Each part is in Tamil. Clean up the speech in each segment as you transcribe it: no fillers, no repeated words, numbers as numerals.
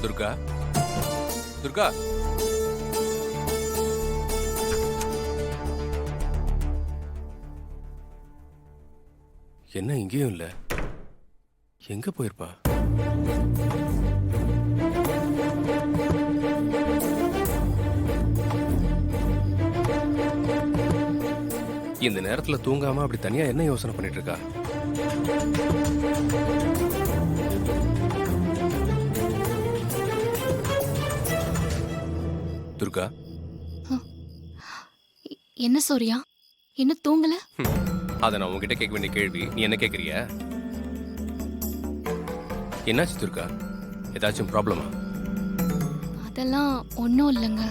துர்கா துர்கா என்ன இங்கேயும் இல்ல, எங்க போயிருப்பா? இந்த நேரத்துல தூங்காம அப்படி தனியா என்ன யோசனை பண்ணிட்டு இருக்கா? துர்கா, என்ன சூர்யா, இன்னும் தூங்கல? அத நான் உங்ககிட்ட கேட்க வேண்டிய கேள்வி நீ என்ன கேக்குறிய? என்னாச்சு துர்கா, ஏதாச்சும் ப்ராப்ளமா? அதெல்லாம் ஒன்றும் இல்லைங்க.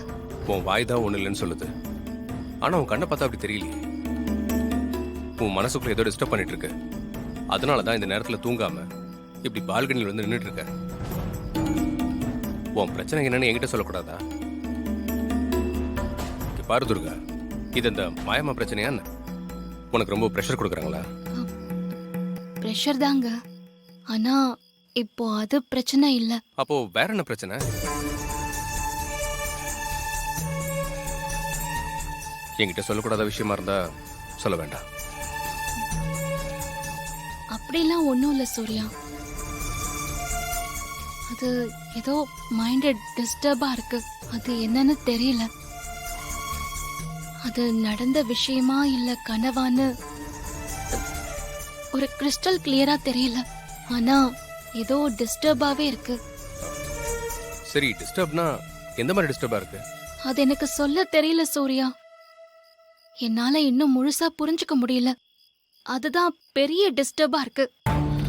உன் வாய் தான் ஒண்ணு இல்லைன்னு சொல்லுது, ஆனா உன் கண்ணை பார்த்தா அப்படி தெரியலையே. உன் மனசுக்குள்ள ஏதோ டிஸ்டர்ப் பண்ணிட்டு இருக்கு, அதனாலதான் இந்த நேரத்துல தூங்காம இப்படி பால்கனியில் வந்து நின்றுட்டு இருக்க. உன் பிரச்சனை என்னன்னு என்கிட்ட சொல்லக்கூடாதா? இங்க பாரு துர்கா, இது இந்த மாயமா பிரச்சனையா என்ன? உனக்கு ரொம்ப ப்ரெஷர் கொடுக்குறாங்களா? ப்ரெஷர் தாங்க, ஆனா இப்போ அது பிரச்சனை இல்ல. அப்போ வேற என்ன பிரச்சனை? என்கிட்ட சொல்லக்கூடாத விஷயமா இருந்தா சொல்ல வேண்டாம். அப்படிலாம் ஒன்றும் இல்லை சூர்யா. அது ஏதோ மைண்ட் டிஸ்டர்பா இருக்கு, அது என்னன்னு தெரியல. அது நடந்த விஷயமா இல்ல கனவான்னு ஒரு கிறிஸ்டல் கிளியரா தெரியல, ஆனா ஏதோ டிஸ்டர்பாவே இருக்கு. சரி, டிஸ்டர்ப்னா எந்த மாதிரி டிஸ்டர்பா இருக்கு? அது எனக்கு சொல்ல தெரியல சூர்யா, என்னால இன்னும் முழுசா புரிஞ்சுக்க முடியல. அதுதான் பெரிய டிஸ்டர்பா இருக்கு.